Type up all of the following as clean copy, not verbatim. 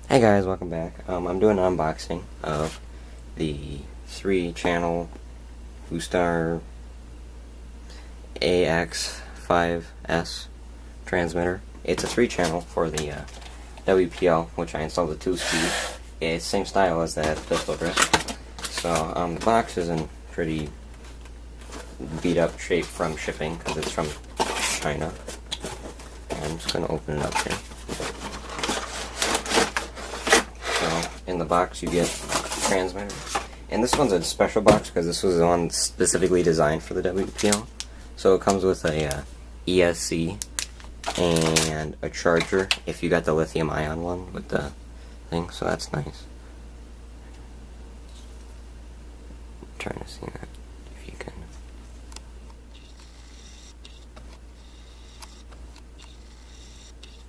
Hey guys, welcome back. I'm doing an unboxing of the 3-channel Boostar AX5S transmitter. It's a 3-channel for the WPL, which I installed the 2-speed. It's the same style as that pistol grip. So the box is in pretty beat up shape from shipping because it's from China. I'm just going to open it up here. In the box you get transmitter, and this one's a special box because this was the one specifically designed for the WPL. So it comes with a ESC and a charger if you got the lithium ion one with the thing, so that's nice. I'm trying to see that if you can.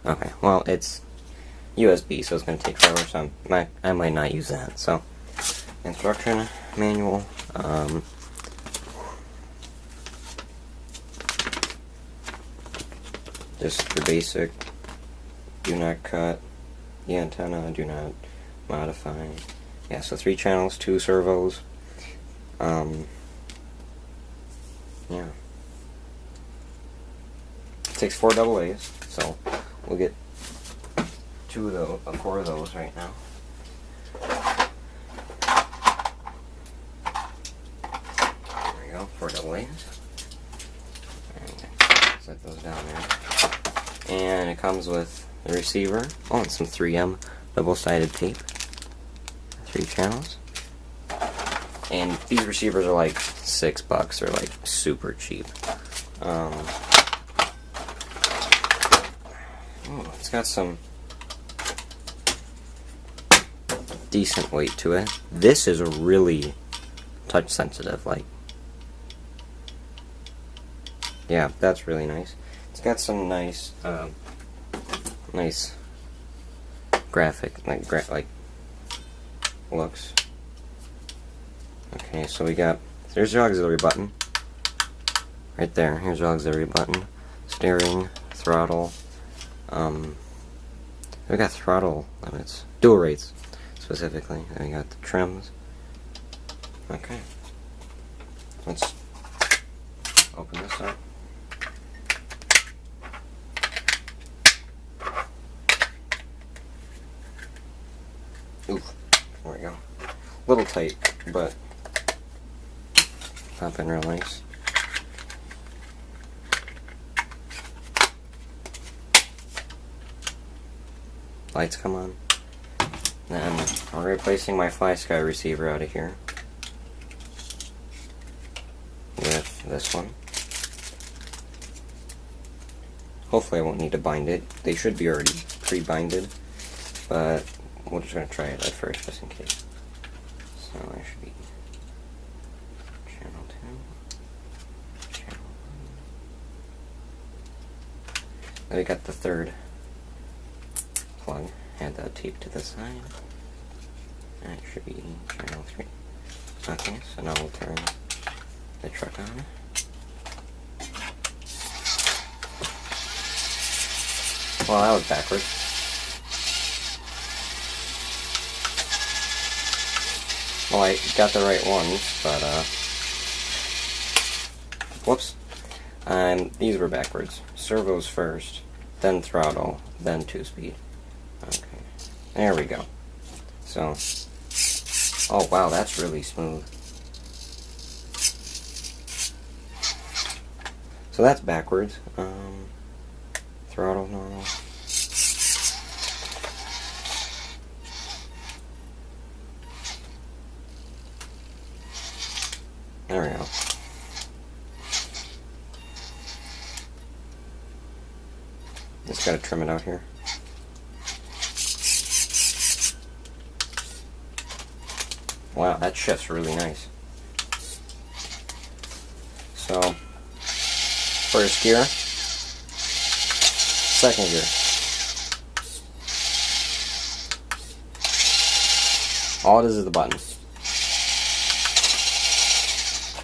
Okay, well, it's USB, so it's going to take forever, so I might not use that. So, instruction manual, just the basic, do not cut the antenna, do not modify. Yeah, so 3 channels, 2 servos, yeah. It takes 4 AA's, so we'll get 4 of those right now. There we go, 4 AA's. Set those down there. And it comes with the receiver. Oh, and some 3M double-sided tape. 3 channels. And these receivers are like $6. They're like super cheap. It's got some decent weight to it. This is really touch sensitive, like, yeah, that's really nice. It's got some nice nice graphic, like looks. Okay, so there's your auxiliary button right there. Here's your auxiliary button, steering, throttle. We got throttle limits, dual rates specifically. Then we got the trims. Okay, let's open this up. Oof, there we go. A little tight, but pop in real nice. Lights come on. Then I'm replacing my FlySky receiver out of here with this one. Hopefully I won't need to bind it. They should be already pre-binded, but we're just going to try it at first just in case. So I should be channel 2, channel 1. Then we got the third plug. Add that tape to the side. That should be channel 3. Okay, so now we'll turn the truck on. Well, that was backwards. Well, I got the right ones, but whoops. These were backwards. Servos first, then throttle, then 2-speed. Okay, there we go. So, oh wow, that's really smooth. So that's backwards. Throttle normal. There we go. Just gotta trim it out here. Wow, that shift's really nice. So, first gear, second gear. All it is the button.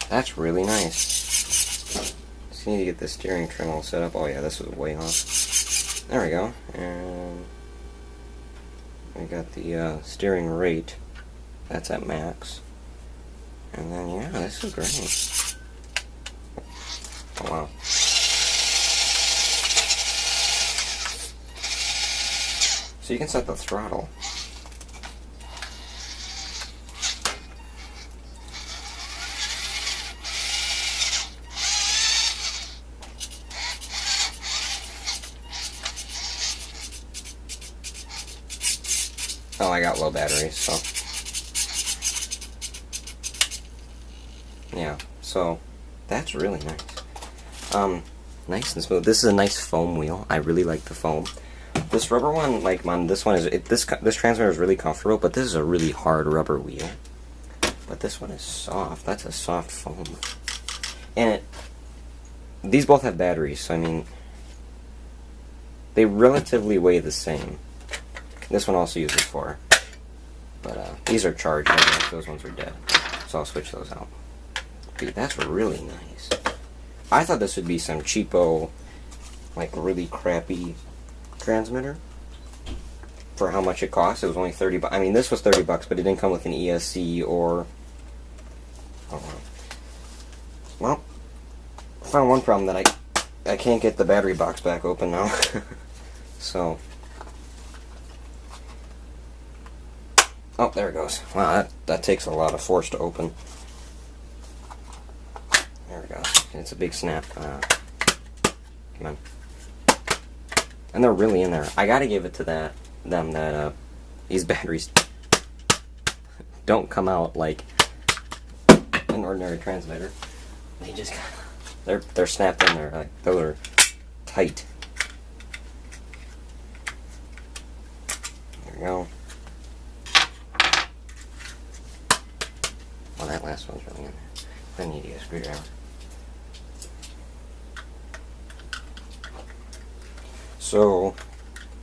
That's really nice. Just need to get the steering trim all set up. Oh yeah, this was way off. There we go. And We got the steering rate. That's at max. And then, yeah, this is great. Oh, wow. So you can set the throttle. Oh, I got low batteries, so. Yeah, so that's really nice. Nice and smooth. This is a nice foam wheel. I really like the foam. This rubber one, like on this one, this transmitter is really comfortable, but this is a really hard rubber wheel. But this one is soft. That's a soft foam. And these both have batteries, so I mean, they relatively weigh the same. This one also uses 4. But these are charged, those ones are dead. So I'll switch those out. Dude, that's really nice. I thought this would be some cheapo, like really crappy transmitter. For how much it cost, it was only 30 bucks. I mean, this was 30 bucks, but it didn't come with an ESC or... Oh, well, I found one problem that I can't get the battery box back open now. So... Oh, there it goes. Wow, that takes a lot of force to open. There we go. It's a big snap. Come on. And they're really in there. I gotta give it to them that these batteries don't come out like an ordinary transmitter. They just they're snapped in there. Like, those are tight. There we go. Well, that last one's really in there. I need to get a screwdriver. So,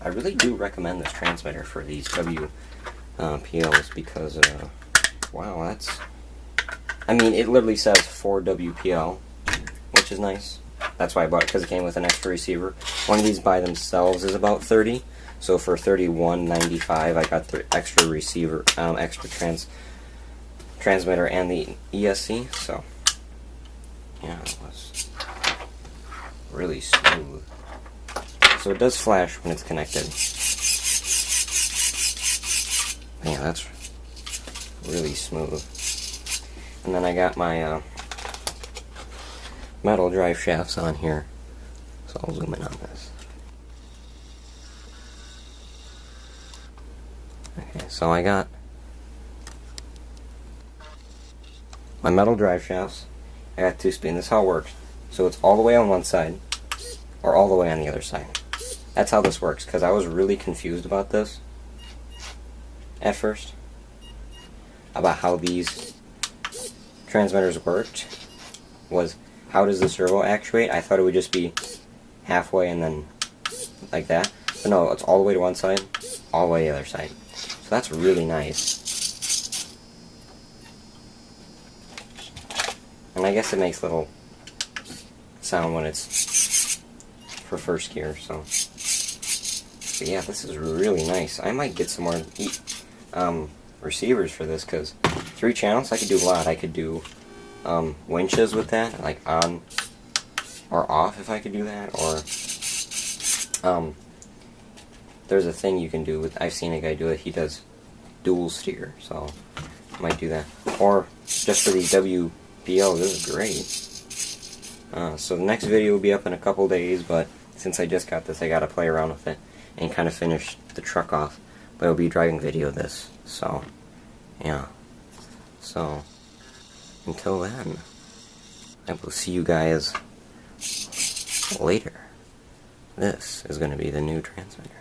I really do recommend this transmitter for these WPLs because, wow, that's... I mean, it literally says 4 WPL, which is nice. That's why I bought it, because it came with an extra receiver. One of these by themselves is about 30, so for $31.95 I got the extra receiver, extra transmitter and the ESC, so yeah, it was really smooth. So it does flash when it's connected. Yeah, that's really smooth. And then I got my metal drive shafts on here, so I'll zoom in on this. Okay, so I got my metal drive shafts. I got 2 speed, and this is how it works. So it's all the way on one side, or all the way on the other side. That's how this works, because I was really confused about this at first, about how these transmitters worked. Was, how does the servo actuate? I thought it would just be halfway and then like that. But no, it's all the way to one side, all the way to the other side. So that's really nice. And I guess it makes little sound when it's for first gear, so. But yeah, this is really nice. I might get some more receivers for this, because 3 channels, I could do a lot. I could do winches with that, like on or off if I could do that, or there's a thing you can do with, I've seen a guy do it, he does dual steer, so I might do that. Or just for these WPL, this is great. So the next video will be up in a couple days, but since I just got this, I gotta play around with it and kind of finish the truck off. But it'll be a driving video of this, so yeah. So until then, I will see you guys later. This is going to be the new transmitter.